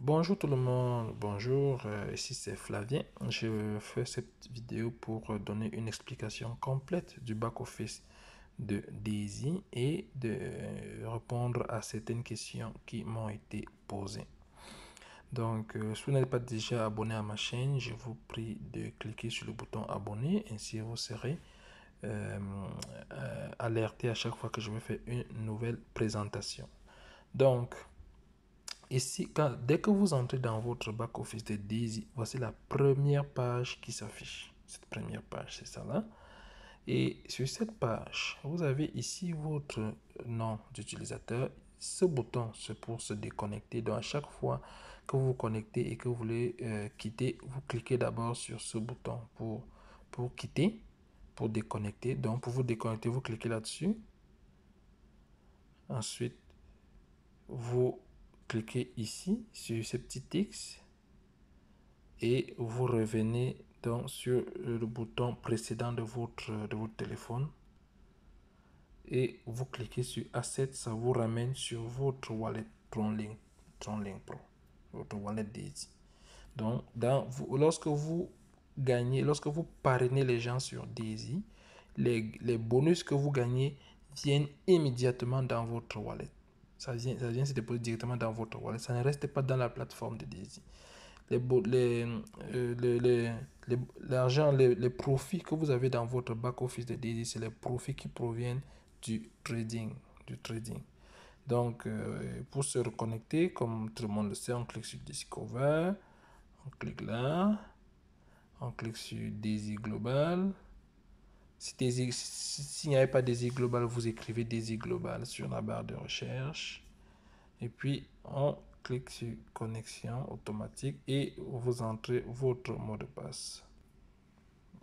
Bonjour tout le monde, bonjour, ici c'est Flavien. Je fais cette vidéo pour donner une explication complète du back-office de Daisy et de répondre à certaines questions qui m'ont été posées. Donc, si vous n'êtes pas déjà abonné à ma chaîne, je vous prie de cliquer sur le bouton abonner, ainsi vous serez alerté à chaque fois que je vais faire une nouvelle présentation. Donc, ici, dès que vous entrez dans votre back-office de Daisy, voici la première page qui s'affiche. Cette première page, c'est ça là. Et sur cette page, vous avez ici votre nom d'utilisateur. Ce bouton, c'est pour se déconnecter. Donc, à chaque fois que vous vous connectez et que vous voulez quitter, vous cliquez d'abord sur ce bouton pour quitter, pour déconnecter. Donc, pour vous déconnecter, vous cliquez là-dessus. Ensuite, vous cliquez ici sur ce petit X et vous revenez donc sur le bouton précédent de votre téléphone et vous cliquez sur Assets, ça vous ramène sur votre wallet TronLink Pro, votre wallet Daisy. Donc, lorsque vous gagnez, lorsque vous parrainez les gens sur Daisy, les bonus que vous gagnez viennent immédiatement dans votre wallet. Ça vient se déposer directement dans votre wallet. Ça ne reste pas dans la plateforme de Daisy. L'argent, les profits que vous avez dans votre back-office de Daisy, c'est les profits qui proviennent du trading. Donc, pour se reconnecter, comme tout le monde le sait, on clique sur Discover, on clique là, on clique sur Daisy Global. S'il n'y avait pas Daisy Global, vous écrivez Daisy Global sur la barre de recherche. Et puis, on clique sur connexion automatique et vous entrez votre mot de passe.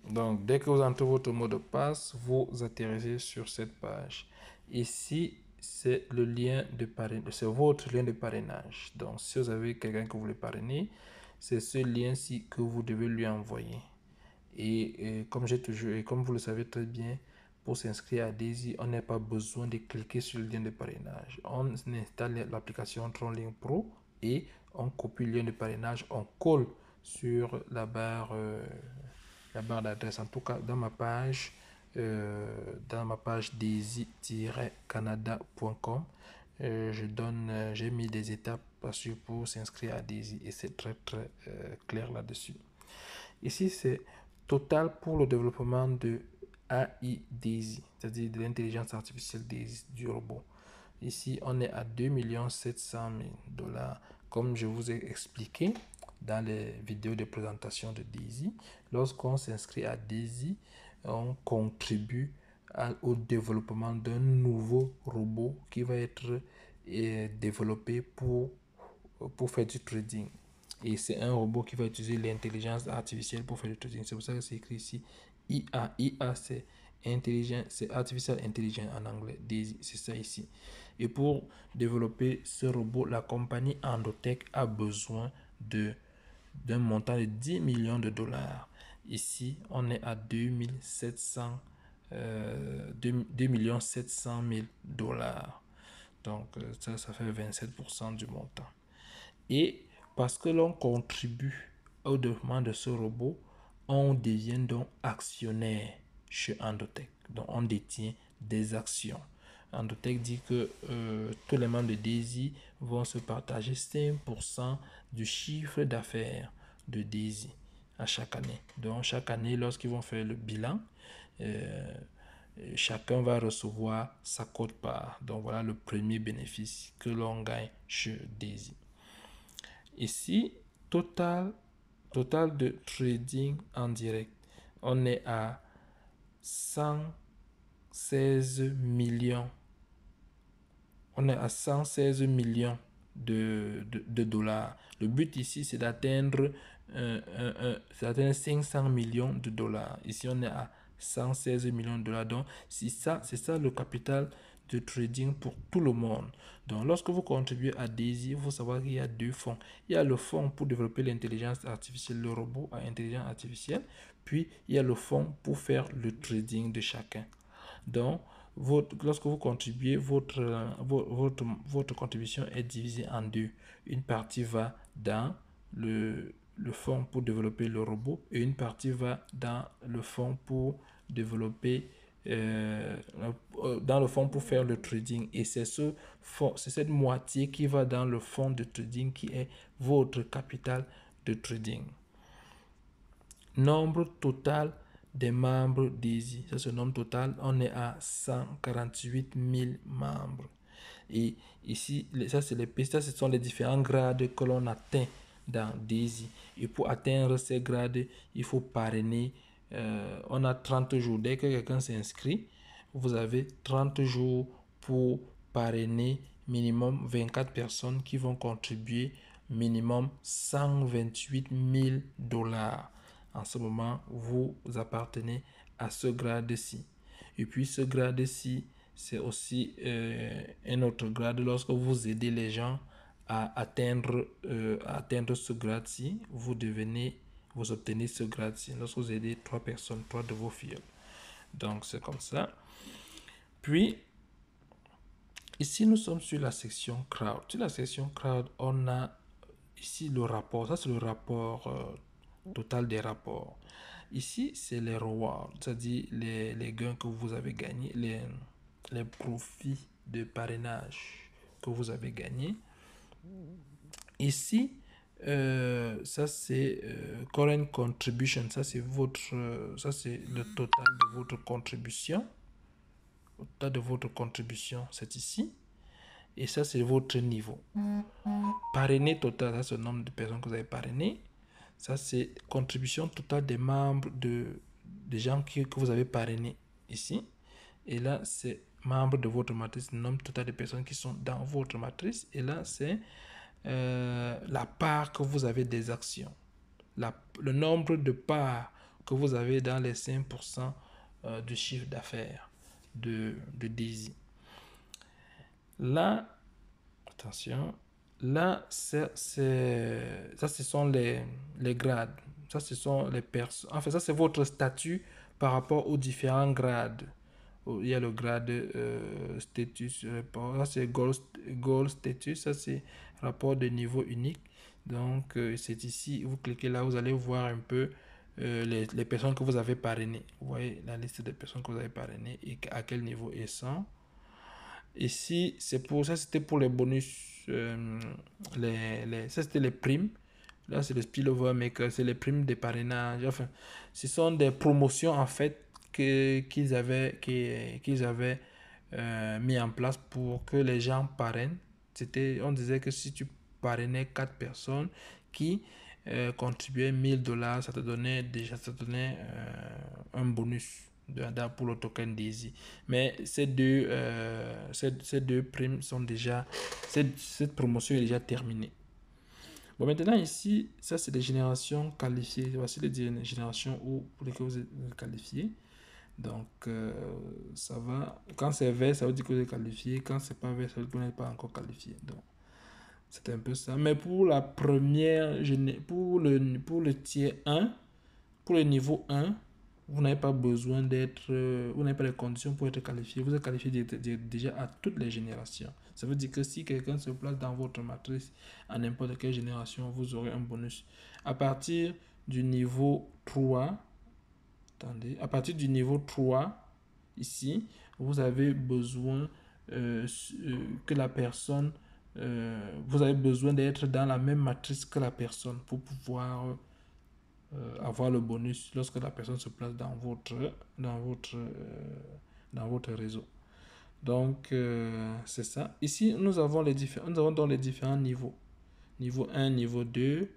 Donc, dès que vous entrez votre mot de passe, vous atterrissez sur cette page. Ici, c'est le lien de parrainage, c'est votre lien de parrainage. Donc, si vous avez quelqu'un que vous voulez parrainer, c'est ce lien-ci que vous devez lui envoyer. Et comme vous le savez très bien, pour s'inscrire à Daisy, on n'a pas besoin de cliquer sur le lien de parrainage. On installe l'application TronLink Pro et on copie le lien de parrainage, on colle sur la barre d'adresse. En tout cas, dans ma page daisy-canada.com, j'ai mis des étapes pour s'inscrire à Daisy et c'est très clair là-dessus. Ici, c'est total pour le développement de AI Daisy, c'est-à-dire de l'intelligence artificielle Daisy, du robot. Ici, on est à 2 700 000 $. Comme je vous ai expliqué dans les vidéos de présentation de Daisy, lorsqu'on s'inscrit à Daisy, on contribue au développement d'un nouveau robot qui va être développé pour faire du trading. Et c'est un robot qui va utiliser l'intelligence artificielle pour faire du trading. C'est pour ça que c'est écrit ici IA. IA, c'est intelligent, c'est artificial intelligence en anglais. C'est ça ici. Et pour développer ce robot, la compagnie Endotech a besoin d'un montant de 10 millions de $. Ici, on est à 2 700 000 $. Donc, ça fait 27% du montant. Et parce que l'on contribue au développement de ce robot, on devient donc actionnaire chez Endotech. Donc, on détient des actions. Endotech dit que tous les membres de Daisy vont se partager 5% du chiffre d'affaires de Daisy à chaque année. Donc, chaque année, lorsqu'ils vont faire le bilan, chacun va recevoir sa quote-part. Donc, voilà le premier bénéfice que l'on gagne chez Daisy. Ici, total de trading en direct. On est à 116 millions. On est à 116 millions de $. Le but ici, c'est d'atteindre 500 millions de $. Ici, on est à 116 millions de $. Donc, c'est ça le capital de trading pour tout le monde. Donc, lorsque vous contribuez à Daisy, il faut savoir qu'il y a deux fonds. Il y a le fonds pour développer l'intelligence artificielle, le robot à intelligence artificielle. Puis, il y a le fonds pour faire le trading de chacun. Donc, lorsque vous contribuez, votre contribution est divisée en deux. Une partie va dans le fonds pour développer le robot et une partie va dans le fonds pour développer dans le fonds pour faire le trading. Et c'est cette moitié qui va dans le fonds de trading qui est votre capital de trading. Nombre total des membres DAISY. Ça, c'est le nombre total. On est à 148 000 membres. Et ici, ça, ce sont les différents grades que l'on atteint dans DAISY. Et pour atteindre ces grades, il faut parrainer. On a 30 jours. Dès que quelqu'un s'inscrit, vous avez 30 jours pour parrainer minimum 24 personnes qui vont contribuer minimum 128 000 $. En ce moment, vous appartenez à ce grade-ci. Et puis ce grade-ci, c'est aussi un autre grade. Lorsque vous aidez les gens à atteindre ce grade-ci, vous obtenez ce grade-ci. Lorsque vous aidez 3 personnes, 3 de vos filles. Donc c'est comme ça. Puis, ici nous sommes sur la section crowd. Sur la section crowd, on a ici le rapport. Ça c'est le rapport total des rapports. Ici, c'est les rewards, c'est-à-dire les gains que vous avez gagnés, les profits de parrainage que vous avez gagnés. Ici, ça c'est current contribution, ça c'est le total de votre contribution. Le total de votre contribution, c'est ici. Et ça c'est votre niveau. Parrainé total, ça c'est le nombre de personnes que vous avez parrainé. Ça, c'est contribution totale des membres des gens que vous avez parrainés ici. Et là, c'est membres de votre matrice, le nombre total de personnes qui sont dans votre matrice. Et là, c'est la part que vous avez des actions. Le nombre de parts que vous avez dans les 5% du chiffre d'affaires de DAISY. Là, attention. Là, ça, ce sont les grades. Ça, ce sont les personnes. En fait, ça, c'est votre statut par rapport aux différents grades. Il y a le grade status report. Ça, c'est gold status. Ça, c'est rapport de niveau unique. Donc, c'est ici. Vous cliquez là, vous allez voir un peu les personnes que vous avez parrainées. Vous voyez la liste des personnes que vous avez parrainées et à quel niveau elles sont. Ici, c'était pour les bonus, ça c'était les primes. Là, c'est le spillover maker, c'est les primes de parrainage. Enfin, ce sont des promotions en fait qu'ils avaient mis en place pour que les gens parrainent. On disait que si tu parrainais 4 personnes qui contribuaient 1 000 $, ça te donnait un bonus pour le token DAISY. Mais ces deux primes sont déjà, cette promotion est déjà terminée. Bon, maintenant ici, ça c'est des générations qualifiées. Voici les générations pour lesquelles vous êtes qualifié. Donc, ça va. Quand c'est vert, ça veut dire que vous êtes qualifié. Quand c'est pas vert, ça veut dire que vous n'êtes pas encore qualifié. Donc, c'est un peu ça. Mais pour la première, pour le tiers 1, pour le niveau 1, vous n'avez pas besoin vous n'avez pas les conditions pour être qualifié. Vous êtes qualifié déjà à toutes les générations. Ça veut dire que si quelqu'un se place dans votre matrice à n'importe quelle génération, vous aurez un bonus. À partir du niveau 3, à partir du niveau 3, ici, vous avez besoin que la personne, vous avez besoin d'être dans la même matrice que la personne pour pouvoir avoir le bonus lorsque la personne se place dans votre réseau. Donc, c'est ça. Ici, nous avons dans les différents niveaux. Niveau 1, niveau 2,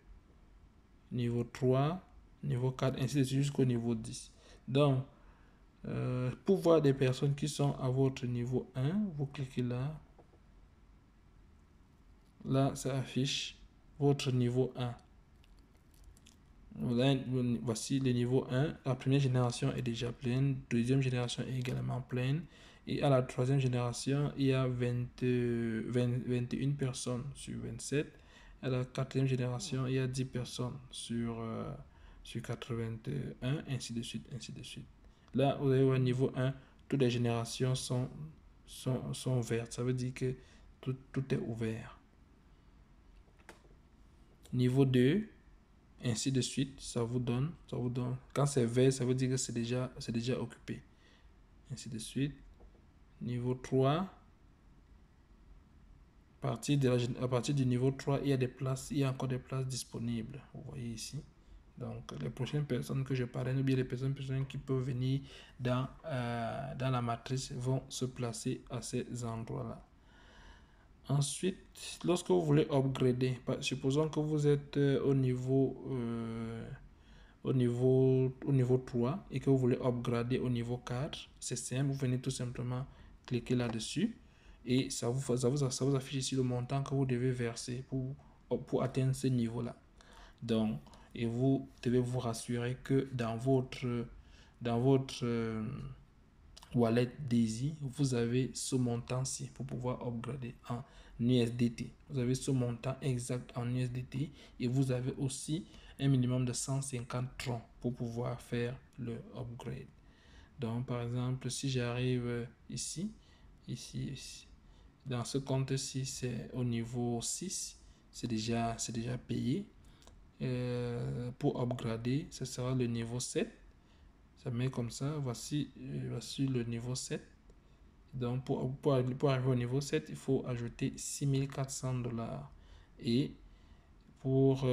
niveau 3, niveau 4, ainsi de suite jusqu'au niveau 10. Donc, pour voir des personnes qui sont à votre niveau 1, vous cliquez là. Là, ça affiche votre niveau 1. Voici le niveau 1. La première génération est déjà pleine. Deuxième génération est également pleine. Et à la troisième génération, il y a 21 personnes sur 27. À la quatrième génération, il y a 10 personnes sur 81, ainsi de suite, ainsi de suite. Là, vous avez au niveau 1, toutes les générations sont vertes. Ça veut dire que tout est ouvert. Niveau 2, ainsi de suite, ça vous donne. Quand c'est vert, ça veut dire que c'est déjà occupé. Ainsi de suite. Niveau 3, à partir du niveau 3, il y a encore des places disponibles. Vous voyez ici. Donc, les prochaines personnes que je parraine, ou bien les personnes qui peuvent venir dans la matrice vont se placer à ces endroits-là. Ensuite, lorsque vous voulez upgrader, supposons que vous êtes au niveau 3 et que vous voulez upgrader au niveau 4, c'est simple, vous venez tout simplement cliquer là-dessus et ça vous affiche ici le montant que vous devez verser pour atteindre ce niveau-là. Donc, et vous devez vous rassurer que dans votre wallet Daisy, vous avez ce montant-ci pour pouvoir upgrader en USDT. Vous avez ce montant exact en USDT et vous avez aussi un minimum de 150 troncs pour pouvoir faire le upgrade. Donc, par exemple, si j'arrive ici, dans ce compte-ci, c'est au niveau 6, c'est déjà payé. Pour upgrader, ce sera le niveau 7. Ça met comme ça, voici le niveau 7. Donc pour arriver au niveau 7, il faut ajouter $6,400. Et pour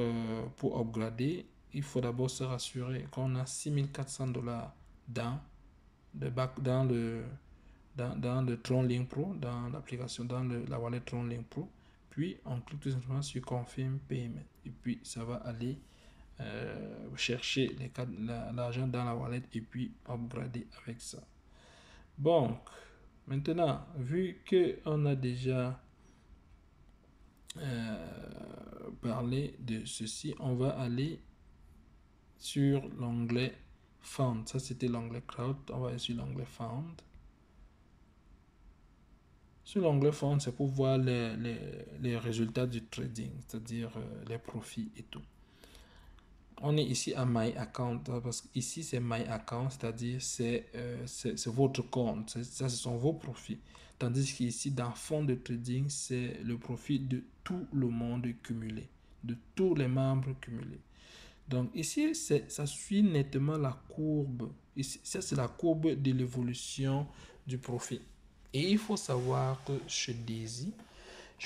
upgrader, il faut d'abord se rassurer qu'on a $6,400 dans le TronLink Pro, dans l'application, dans la wallet TronLink Pro. Puis on clique tout simplement sur Confirm Payment. Et puis ça va aller chercher l'argent dans la wallet et puis upgrader avec ça. Bon, maintenant, vu qu'on a déjà parlé de ceci, on va aller sur l'onglet Found. Ça, c'était l'onglet Crowd. On va aller sur l'onglet Found. Sur l'onglet Found, c'est pour voir les résultats du trading, c'est-à-dire les profits et tout. On est ici à My Account, parce que ici c'est My Account, c'est-à-dire c'est votre compte, ça ce sont vos profits. Tandis qu'ici dans Fonds de trading, c'est le profit de tout le monde cumulé, de tous les membres cumulés. Donc ici, ça suit nettement la courbe. Ici, ça c'est la courbe de l'évolution du profit. Et il faut savoir que chez Daisy,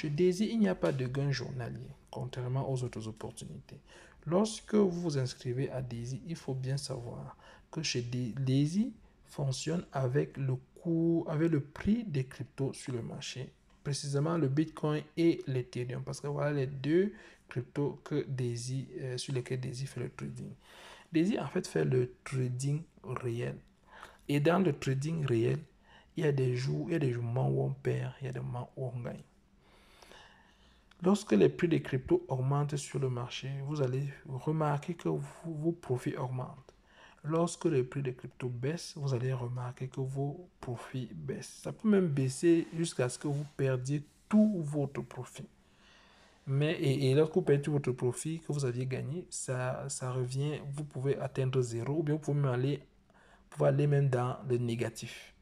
il n'y a pas de gain journalier, contrairement aux autres opportunités. Lorsque vous vous inscrivez à Daisy, il faut bien savoir que chez Daisy fonctionne avec le cours, avec le prix des cryptos sur le marché, précisément le Bitcoin et l'Ethereum, parce que voilà les deux cryptos que Daisy, sur lesquels Daisy fait le trading. Daisy en fait fait le trading réel. Et dans le trading réel, il y a des moments où on perd, il y a des moments où on gagne. Lorsque les prix des cryptos augmentent sur le marché, vous allez remarquer que vos profits augmentent. Lorsque les prix des cryptos baissent, vous allez remarquer que vos profits baissent. Ça peut même baisser jusqu'à ce que vous perdiez tout votre profit. Et lorsque vous perdez tout votre profit que vous aviez gagné, ça revient, vous pouvez atteindre 0 ou bien vous pouvez aller même dans le négatif.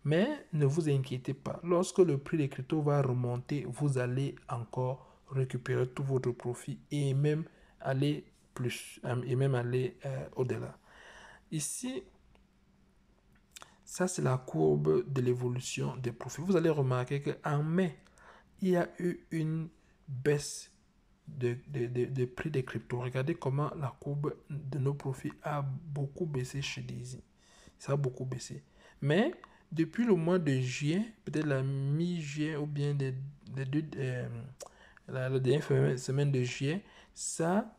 Mais ne vous inquiétez pas, lorsque le prix des cryptos va remonter, vous allez encore récupérer tout votre profit et même aller au-delà. Ici, ça c'est la courbe de l'évolution des profits. Vous allez remarquer qu'en mai, il y a eu une baisse de prix des cryptos. Regardez comment la courbe de nos profits a beaucoup baissé chez Daisy. Ça a beaucoup baissé. Mais depuis le mois de juin, peut-être la mi-juin ou bien la dernière semaine de juillet, ça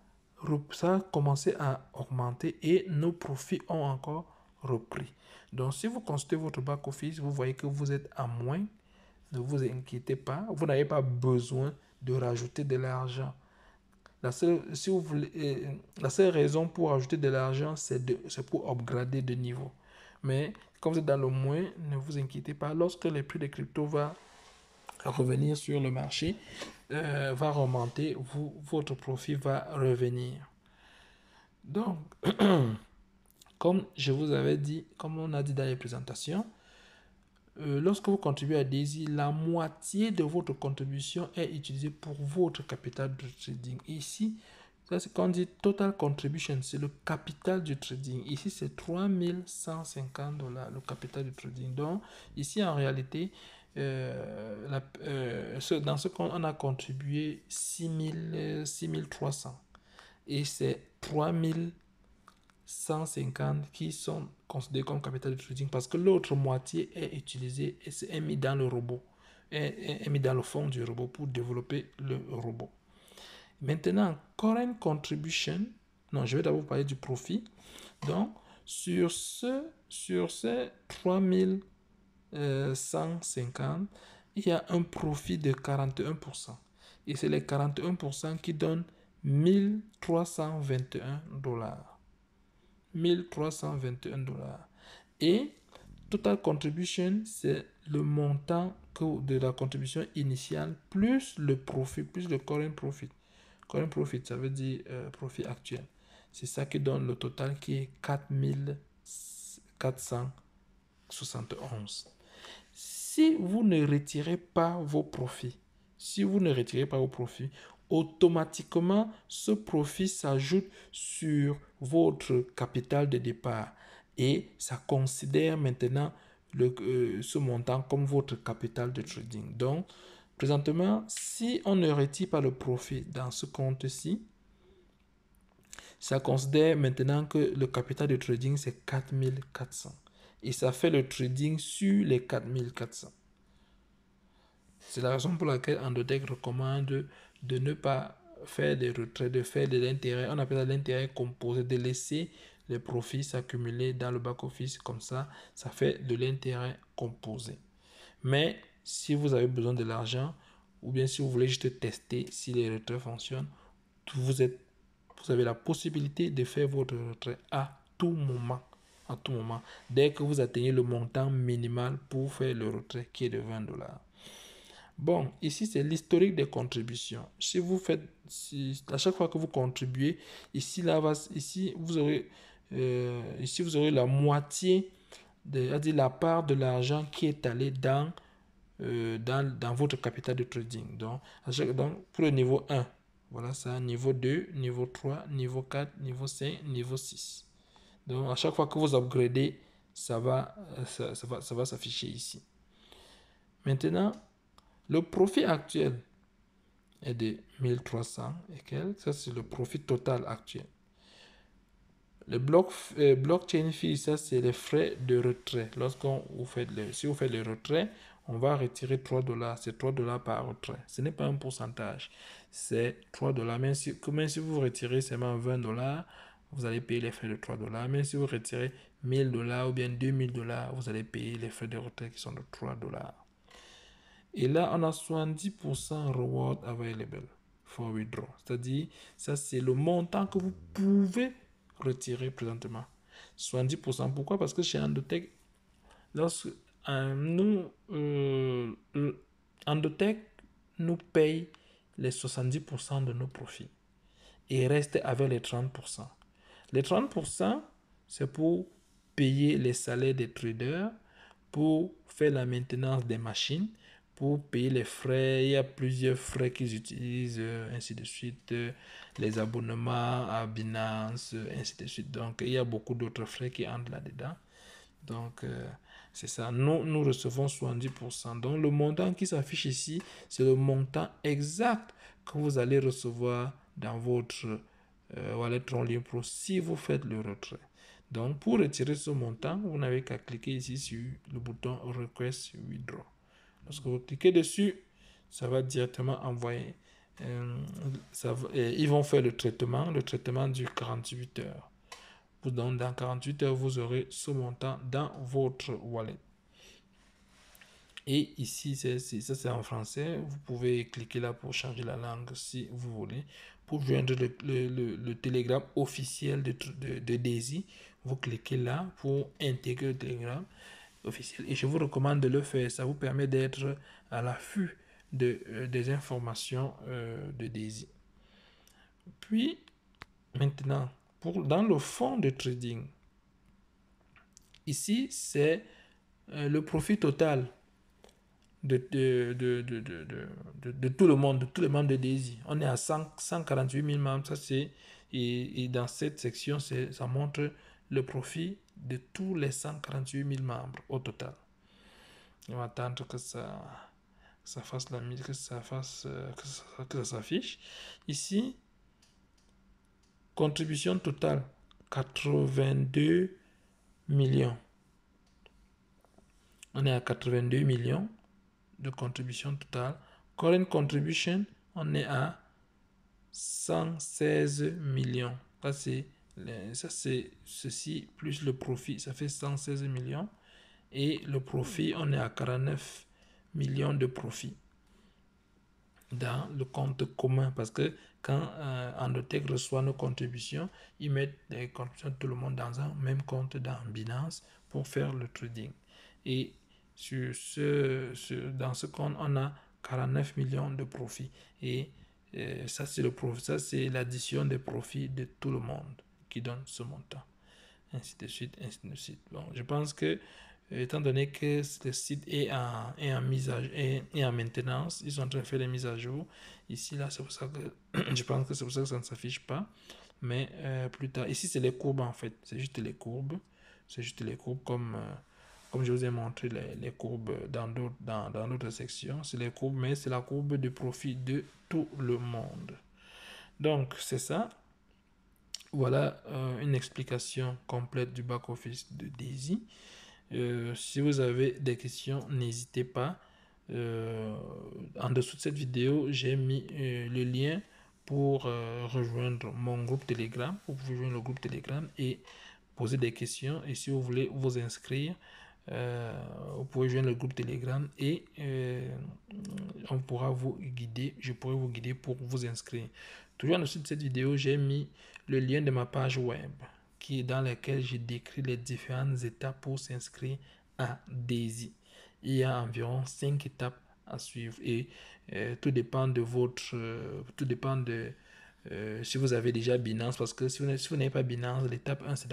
a commencé à augmenter et nos profits ont encore repris. Donc, si vous consultez votre back-office, vous voyez que vous êtes à moins. Ne vous inquiétez pas, vous n'avez pas besoin de rajouter de l'argent. La seule raison pour ajouter de l'argent, c'est pour upgrader de niveau. Mais quand vous êtes dans le moins, ne vous inquiétez pas. Lorsque le prix des cryptos va revenir sur le marché, va remonter, votre profit va revenir. Donc, comme je vous avais dit, comme on a dit dans les présentations, lorsque vous contribuez à Daisy, la moitié de votre contribution est utilisée pour votre capital de trading. Ici, ça c'est quand on dit total contribution, c'est le capital du trading. Ici, c'est 3150 $, le capital du trading. Donc, ici, en réalité, dans ce compte, on a contribué 6300. Et c'est 3150 qui sont considérés comme capital de trading parce que l'autre moitié est utilisée et est mis dans le robot, est mis dans le fond du robot pour développer le robot. Maintenant, current contribution, non, je vais d'abord parler du profit. Donc, sur ces 3150, il y a un profit de 41%. Et c'est les 41% qui donnent 1321 $. 1321 $. Et total contribution, c'est le montant de la contribution initiale plus le profit, plus le current profit. Current profit, ça veut dire profit actuel. C'est ça qui donne le total qui est 4471. Si vous ne retirez pas vos profits, automatiquement, ce profit s'ajoute sur votre capital de départ et ça considère maintenant ce montant comme votre capital de trading. Donc, présentement, si on ne retire pas le profit dans ce compte-ci, ça considère maintenant que le capital de trading, c'est 4400. Et ça fait le trading sur les 4400. C'est la raison pour laquelle Endotech recommande de ne pas faire des retraits, de faire de l'intérêt. On appelle ça l'intérêt composé, de laisser les profits s'accumuler dans le back-office. Comme ça fait de l'intérêt composé. Mais si vous avez besoin de l'argent, ou bien si vous voulez juste tester si les retraits fonctionnent, vous avez la possibilité de faire votre retrait à tout moment. À tout moment. Dès que vous atteignez le montant minimal pour faire le retrait qui est de 20 $. Bon, ici c'est l'historique des contributions. Si vous faites, à chaque fois que vous contribuez, ici vous aurez la moitié c'est-à-dire la part de l'argent qui est allé dans votre capital de trading. Donc, pour le niveau 1, voilà ça, niveau 2, niveau 3, niveau 4, niveau 5, niveau 6. Donc, à chaque fois que vous upgradez, ça va s'afficher ici. Maintenant, le profit actuel est de 1300 et quelques. Ça, c'est le profit total actuel. Le blockchain fee, ça, c'est les frais de retrait. Si vous faites le retrait, on va retirer 3 $. C'est 3 $ par retrait. Ce n'est pas un pourcentage. C'est 3 $. Même si vous retirez seulement 20 $, vous allez payer les frais de 3 $. Même si vous retirez 1000 $ ou bien 2000 $, vous allez payer les frais de retrait qui sont de 3 $. Et là, on a 70% reward available for withdraw. C'est-à-dire, ça, c'est le montant que vous pouvez retirer présentement. 70%. Pourquoi? Parce que chez Endotech, Endotech nous paye les 70% de nos profits et reste avec les 30%. Les 30%, c'est pour payer les salaires des traders, pour faire la maintenance des machines, pour payer les frais. Il y a plusieurs frais qu'ils utilisent, ainsi de suite, les abonnements à Binance, ainsi de suite. Donc, il y a beaucoup d'autres frais qui entrent là-dedans. Donc, c'est ça. Nous recevons 70%. Donc, le montant qui s'affiche ici, c'est le montant exact que vous allez recevoir dans votre Wallet Tronlium Pro si vous faites le retrait. Donc, pour retirer ce montant, vous n'avez qu'à cliquer ici sur le bouton Request Withdraw. Lorsque vous cliquez dessus, ça va directement envoyer. Ils vont faire le traitement. Le traitement dure 48 heures. Donc, dans 48 heures, vous aurez ce montant dans votre wallet. Et ici, ça c'est en français. Vous pouvez cliquer là pour changer la langue si vous voulez. Pour joindre le Telegram officiel de Daisy, vous cliquez là pour intégrer le Telegram officiel. Et je vous recommande de le faire. Ça vous permet d'être à l'affût des informations de Daisy. Puis, maintenant, dans le fonds de trading, ici, c'est le profit total de tout le monde, de tous les membres de Daisy. On est à 148 000 membres. Ça, c'est, et dans cette section, ça montre le profit de tous les 148 000 membres au total. On va attendre que ça fasse la mise, que ça s'affiche. Ici, contribution totale 82 millions. On est à 82 millions de contribution totale. Current contribution, on est à 116 millions. Ça c'est ceci plus le profit, ça fait 116 millions. Et le profit, on est à 49 millions de profit dans le compte commun, parce que quand Andotech reçoit nos contributions, ils mettent les contributions de tout le monde dans un même compte dans Binance pour faire le trading. Et sur dans ce compte, on a 49 millions de profits. Et ça, c'est le profit, ça, c'est l'addition des profits de tout le monde qui donne ce montant. Ainsi de suite, ainsi de suite. Bon, je pense que étant donné que le site est en maintenance, ils sont en train de faire les mises à jour. Ici, là, c'est pour ça que je pense que c'est pour ça que ça ne s'affiche pas. Mais plus tard, ici, c'est les courbes en fait. C'est juste les courbes. C'est juste les courbes comme je vous ai montré les courbes dans d'autres sections. C'est les courbes, mais c'est la courbe de profit de tout le monde. Donc, c'est ça. Voilà une explication complète du back-office de Daisy. Si vous avez des questions, n'hésitez pas. En dessous de cette vidéo, j'ai mis le lien pour rejoindre mon groupe Telegram. Vous pouvez rejoindre le groupe Telegram et poser des questions. Et si vous voulez vous inscrire, vous pouvez joindre le groupe Telegram et on pourra vous guider. Je pourrai vous guider pour vous inscrire. Toujours en dessous de cette vidéo, j'ai mis le lien de ma page web dans laquelle j'ai décrit les différentes étapes pour s'inscrire à Daisy. Il y a environ 5 étapes à suivre et tout dépend de tout dépend de si vous avez déjà Binance, parce que si vous n'avez pas Binance, l'étape 1 c'est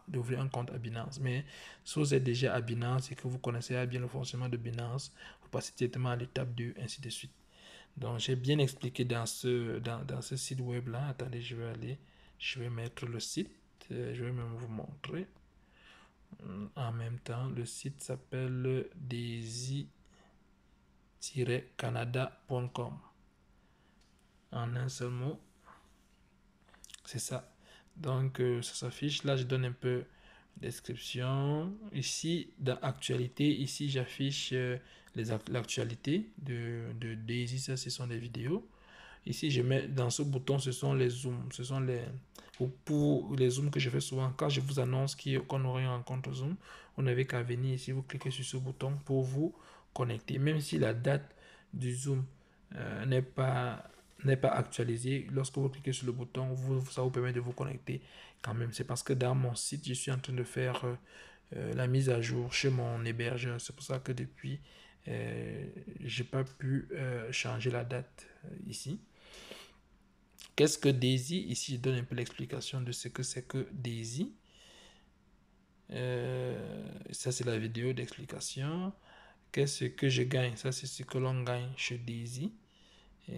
d'ouvrir un compte à Binance. Mais si vous êtes déjà à Binance et que vous connaissez bien le fonctionnement de Binance, vous passez directement à l'étape 2, ainsi de suite. Donc j'ai bien expliqué dans ce site web là. Attendez, je vais mettre le site, je vais même vous montrer. En même temps, le site s'appelle daisy-canada.com. En un seul mot, c'est ça. Donc ça s'affiche. Là, je donne un peu description. Ici, dans actualité, ici j'affiche l'actualité de Daisy. Ça, ce sont des vidéos. Ici, je mets dans ce bouton, ce sont les zooms. Ce sont pour les zooms que je fais souvent. Quand je vous annonce qu'on aurait une rencontre Zoom, vous n'avez qu'à venir ici, vous cliquez sur ce bouton pour vous connecter. Même si la date du Zoom n'est pas actualisée, lorsque vous cliquez sur le bouton, ça vous permet de vous connecter quand même. C'est parce que dans mon site, je suis en train de faire la mise à jour chez mon hébergeur. C'est pour ça que depuis, j'ai pas pu changer la date ici. Qu'est-ce que Daisy? Ici, je donne un peu l'explication de ce que c'est que Daisy. Ça, c'est la vidéo d'explication. Qu'est-ce que je gagne? Ça, c'est ce que l'on gagne chez Daisy. Ça,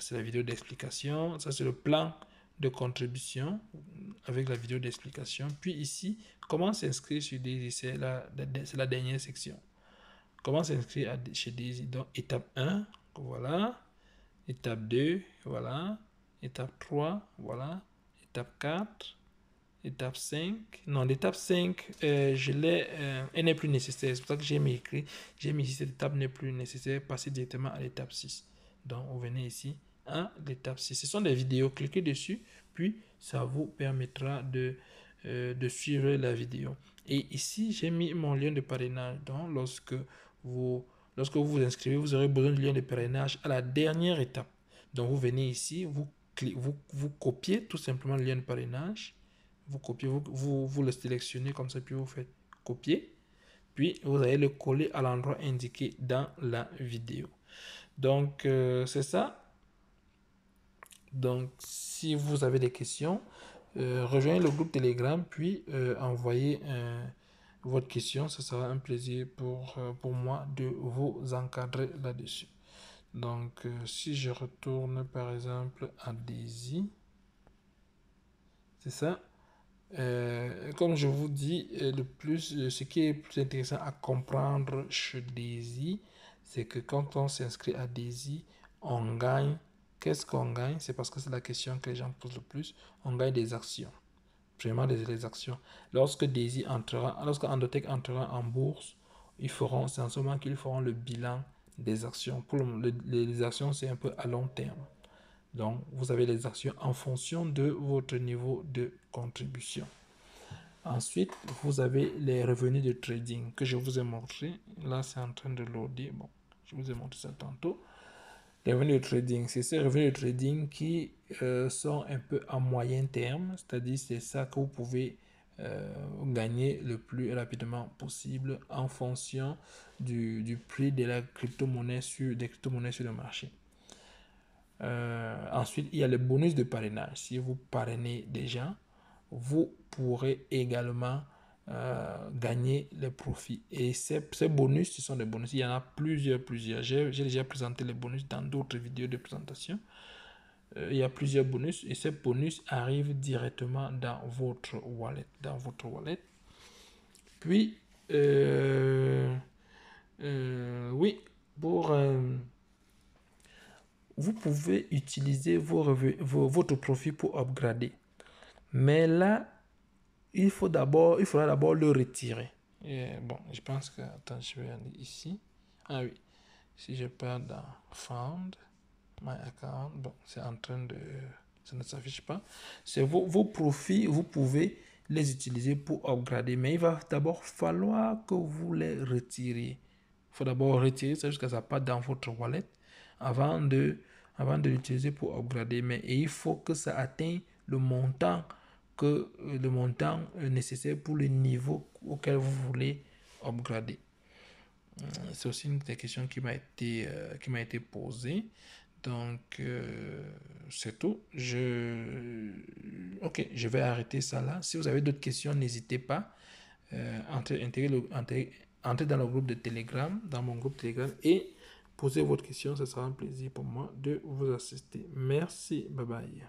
c'est la vidéo d'explication. Ça, c'est le plan de contribution avec la vidéo d'explication. Puis ici, comment s'inscrire sur Daisy? C'est la dernière section. Comment s'inscrire chez Daisy? Donc, étape 1, voilà. Étape 2, voilà. Étape 3, voilà. Étape 4, étape 5. Non, l'étape 5, elle n'est plus nécessaire. C'est pour ça que j'ai mis écrit. J'ai mis ici, cette étape n'est plus nécessaire. Passez directement à l'étape 6. Donc, vous venez ici à l'étape 6. Ce sont des vidéos. Cliquez dessus, puis ça vous permettra de suivre la vidéo. Et ici, j'ai mis mon lien de parrainage. Donc, lorsque vous vous inscrivez, vous aurez besoin du lien de parrainage à la dernière étape. Donc, vous venez ici, vous copiez tout simplement le lien de parrainage. Vous copiez, vous le sélectionnez comme ça, puis vous faites copier. Puis, vous allez le coller à l'endroit indiqué dans la vidéo. Donc, c'est ça. Donc, si vous avez des questions, rejoignez le groupe Telegram, puis envoyez votre question, ce sera un plaisir pour moi de vous encadrer là-dessus. Donc, si je retourne par exemple à Daisy, c'est ça. Comme je vous dis, ce qui est plus intéressant à comprendre chez Daisy, c'est que quand on s'inscrit à Daisy, on gagne. Qu'est-ce qu'on gagne? C'est parce que c'est la question que les gens posent le plus. On gagne des actions. Vraiment des actions. Lorsque Andotech entrera en bourse, c'est en ce moment qu'ils feront le bilan des actions. Les actions, c'est un peu à long terme. Donc, vous avez les actions en fonction de votre niveau de contribution. Ensuite, vous avez les revenus de trading que je vous ai montré. Là, c'est en train de loader. Bon, je vous ai montré ça tantôt. Les revenus de trading, c'est ces revenus de trading qui sont un peu à moyen terme, c'est-à-dire c'est ça que vous pouvez gagner le plus rapidement possible en fonction du prix de la crypto-monnaie des crypto-monnaies sur le marché. Ensuite, il y a le bonus de parrainage. Si vous parrainez des gens, vous pourrez également gagner les profits. Et ces bonus, ce sont des bonus. Il y en a plusieurs. J'ai déjà présenté les bonus dans d'autres vidéos de présentation. Il y a plusieurs bonus et ces bonus arrivent directement dans votre wallet. Puis, oui, vous pouvez utiliser votre profit pour upgrader. Mais là, il faudra d'abord le retirer. Et bon, je pense que... Attends, je vais aller ici. Ah oui. Si je pars dans Found, My Account, bon, c'est en train de... Ça ne s'affiche pas. C'est vos profits, vous pouvez les utiliser pour upgrader. Mais il va d'abord falloir que vous les retiriez. Il faut d'abord retirer ça jusqu'à ça part dans votre wallet avant de l'utiliser pour upgrader. Mais il faut que ça atteigne le montant nécessaire pour le niveau auquel vous voulez upgrader. C'est aussi une des questions qui m'a été posée. Donc, c'est tout. Ok, je vais arrêter ça là. Si vous avez d'autres questions, n'hésitez pas. Entrez dans le groupe de Telegram, dans mon groupe Telegram, et posez votre question. Ce sera un plaisir pour moi de vous assister. Merci. Bye bye.